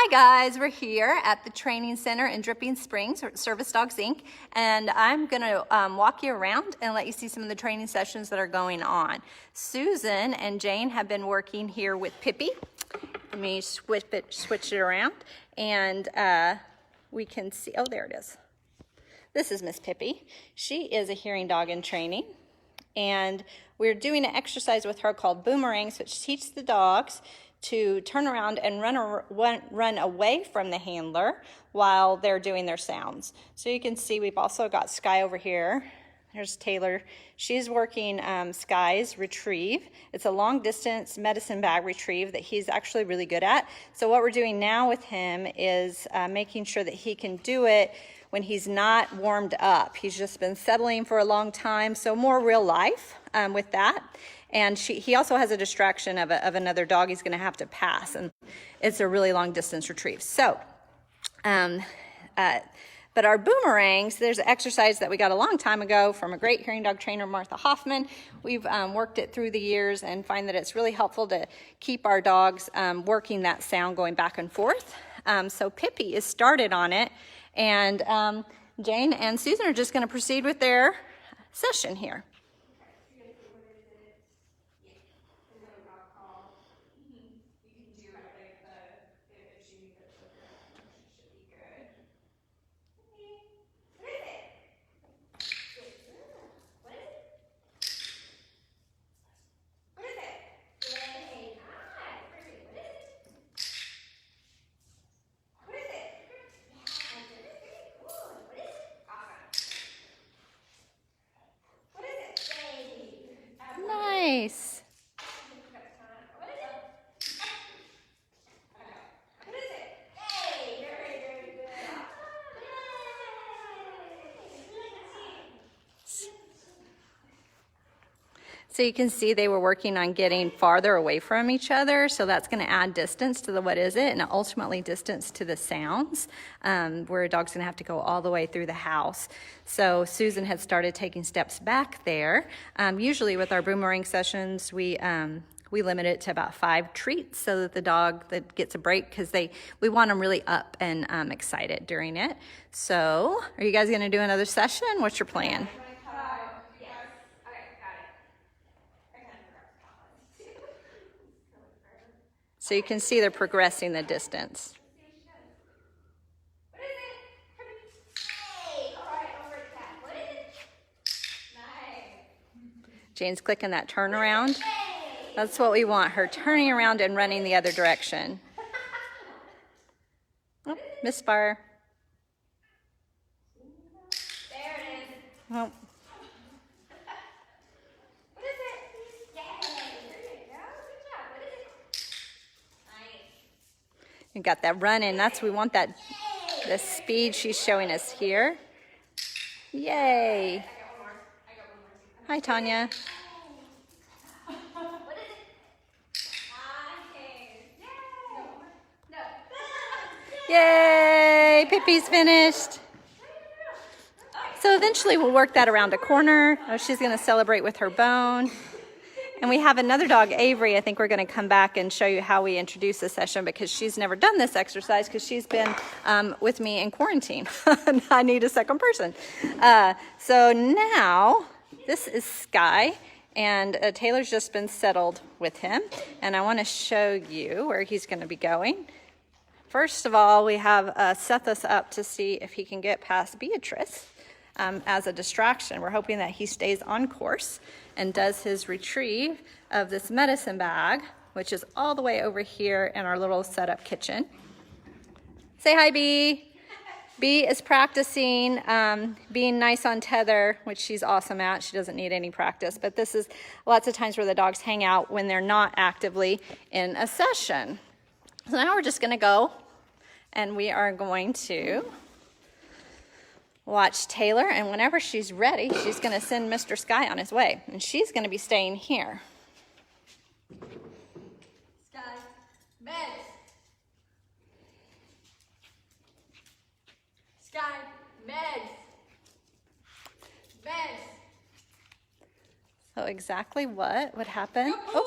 Hi guys, we're here at the training center in Dripping Springs, Service Dogs Inc. And I'm gonna walk you around and let you see some of the training sessions that are going on. Susan and Jane have been working here with Pippi. Let me switch it around and we can see, oh there it is. This is Miss Pippi. She is a hearing dog in training. And we're doing an exercise with her called Boomerangs, which teaches the dogs to turn around and run away from the handler while they're doing their sounds. So you can see we've also got Skye over here. There's Taylor. She's working Skye's retrieve. It's a long distance medicine bag retrieve that he's actually really good at. So what we're doing now with him is making sure that he can do it when he's not warmed up. He's just been settling for a long time, so more real life with that. And he also has a distraction of another dog he's gonna have to pass, and it's a really long distance retrieve. So, but our boomerangs, there's an exercise that we got a long time ago from a great hearing dog trainer, Martha Hoffman. We've worked it through the years and find that it's really helpful to keep our dogs working that sound going back and forth. So Pippi is started on it, and Jane and Susan are just gonna proceed with their session here. Nice. So you can see they were working on getting farther away from each other, so that's going to add distance to the what is it, and ultimately distance to the sounds, where a dog's going to have to go all the way through the house. So Susan had started taking steps back there. Usually with our boomerang sessions, we limit it to about 5 treats so that the dog that gets a break, because we want them really up and excited during it. So are you guys going to do another session? What's your plan? So you can see they're progressing the distance. Jane's clicking that turnaround. That's what we want, her turning around and running the other direction. Oh, misfire. There it is. Oh. You got that run in. We want that, the speed she's showing us here. Yay. Hi, Tanya. Yay, Pippi's finished. So eventually we'll work that around a corner. Oh, she's gonna celebrate with her bone. And we have another dog, Avery. I think we're going to come back and show you how we introduce the session, because she's never done this exercise because she's been with me in quarantine. I need a second person. So now, this is Skye, and Taylor's just been settled with him. And I want to show you where he's going to be going. First of all, we have set this up to see if he can get past Beatrice as a distraction. We're hoping that he stays on course and does his retrieve of this medicine bag, which is all the way over here in our little setup kitchen. Say hi, Bee. Bee is practicing being nice on tether, which she's awesome at. She doesn't need any practice, but this is lots of times where the dogs hang out when they're not actively in a session. So now we're just gonna go, and we are going to watch Taylor, and whenever she's ready, she's going to send Mr. Skye on his way, and she's going to be staying here. Skye, meds. Skye, meds. Meds. So exactly what would happen? Good boy.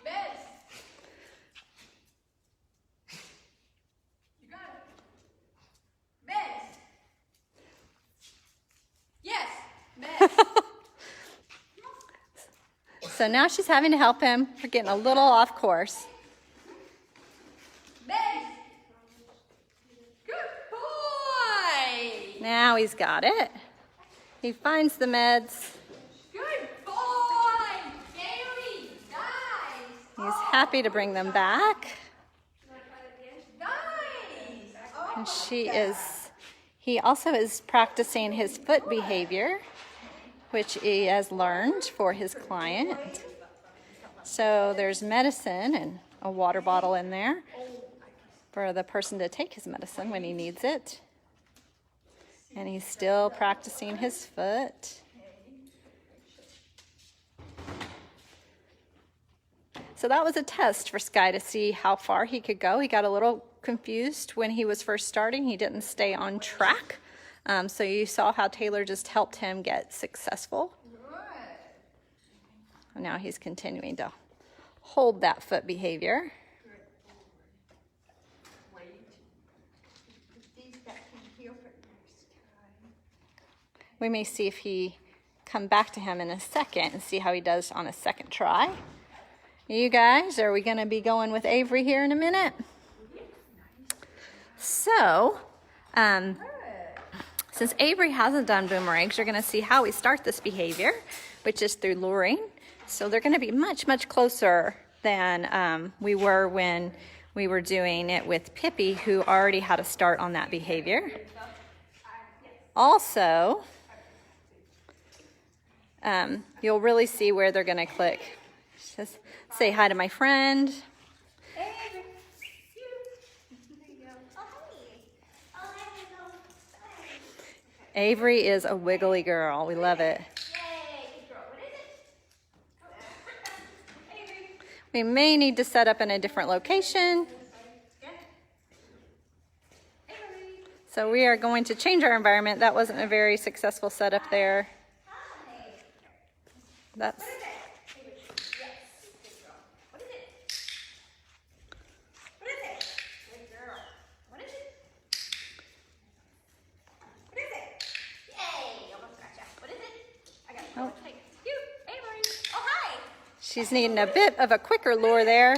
Meds. So now she's having to help him. We're getting a little off course. Good boy. Now he's got it. He finds the meds. Good boy. Very nice. He's happy to bring them back. Nice. And he also is practicing his foot behavior, which he has learned for his client. So there's medicine and a water bottle in there for the person to take his medicine when he needs it. And he's still practicing his foot. So that was a test for Skye to see how far he could go. He got a little confused when he was first starting. He didn't stay on track. So you saw how Taylor just helped him get successful. And now he's continuing to hold that foot behavior. We may see if he come back to him in a second and see how he does on a second try. You guys, are we going to be going with Avery here in a minute? So, since Avery hasn't done boomerangs, you're going to see how we start this behavior, which is through luring. So they're going to be much, much closer than we were when we were doing it with Pippi, who already had a start on that behavior. Also, you'll really see where they're going to click. Just say hi to my friend. Avery is a wiggly girl. We love it. We may need to set up in a different location. So we are going to change our environment. That wasn't a very successful setup there. That's she's needing a bit of a quicker lure there.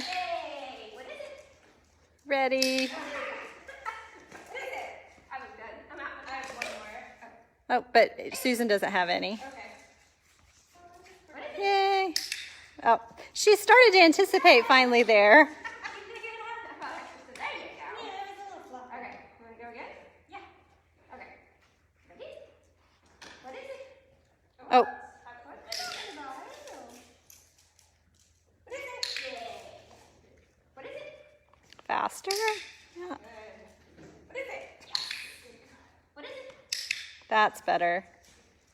Ready. Oh, but Susan doesn't have any. Yay. Oh, she started to anticipate finally there. Oh. Faster? Yeah. What is it? What is it? That's better.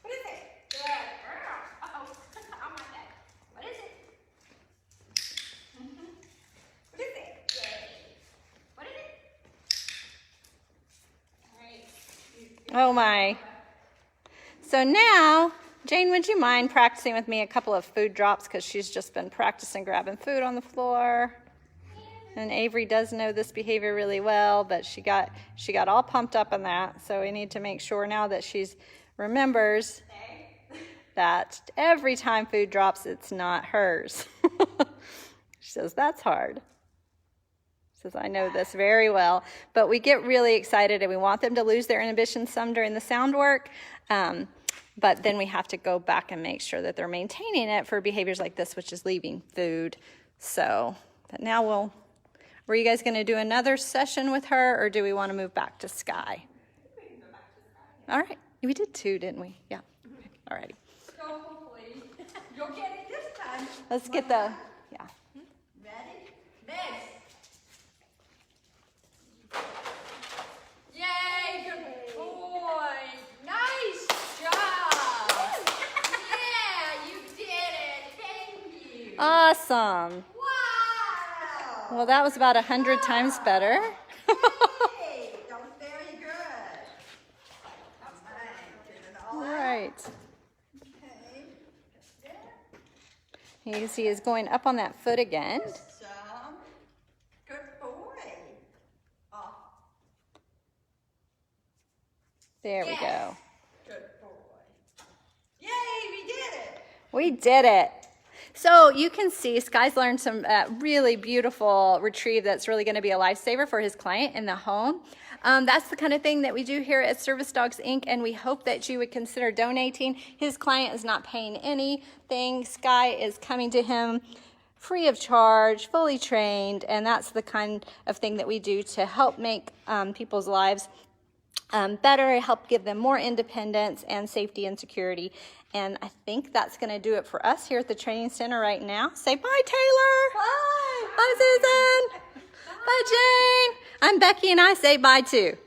What is it? Good girl. Uh-oh. Oh my God. What is it? What is it? Yay. What is it? All right. Oh my. So now, Jane, would you mind practicing with me a couple of food drops, because she's just been practicing grabbing food on the floor. And Avery does know this behavior really well, but she got all pumped up on that. So we need to make sure now that she remembers that every time food drops, it's not hers. She says, that's hard. She says, I know this very well. But we get really excited and we want them to lose their inhibition some during the sound work. But then we have to go back and make sure that they're maintaining it for behaviors like this, which is leaving food. So, but now were you guys going to do another session with her, or do we want to move back to Skye? We can go back to Skye. All right. We did 2, didn't we? Yeah. Okay. All righty. So hopefully you'll get it this time. Let's get the, yeah. Ready? Next. Yay, good boy. Nice job. Yeah, you did it. Thank you. Awesome. Wow. Well, that was about 100 times better. Hey, that was very good. All right. Okay. You see he's going up on that foot again. Good boy. Oh. There we go. Good boy. Yay, we did it. We did it. So you can see Skye's learned some really beautiful retrieve that's really going to be a lifesaver for his client in the home. That's the kind of thing that we do here at Service Dogs Inc. And we hope that you would consider donating. His client is not paying anything. Skye is coming to him free of charge, fully trained, and that's the kind of thing that we do to help make people's lives better, help give them more independence and safety and security. And I think that's going to do it for us here at the training center right now. Say bye, Taylor. Bye. Bye, Susan. Bye, Jane. I'm Becky, and I say bye too.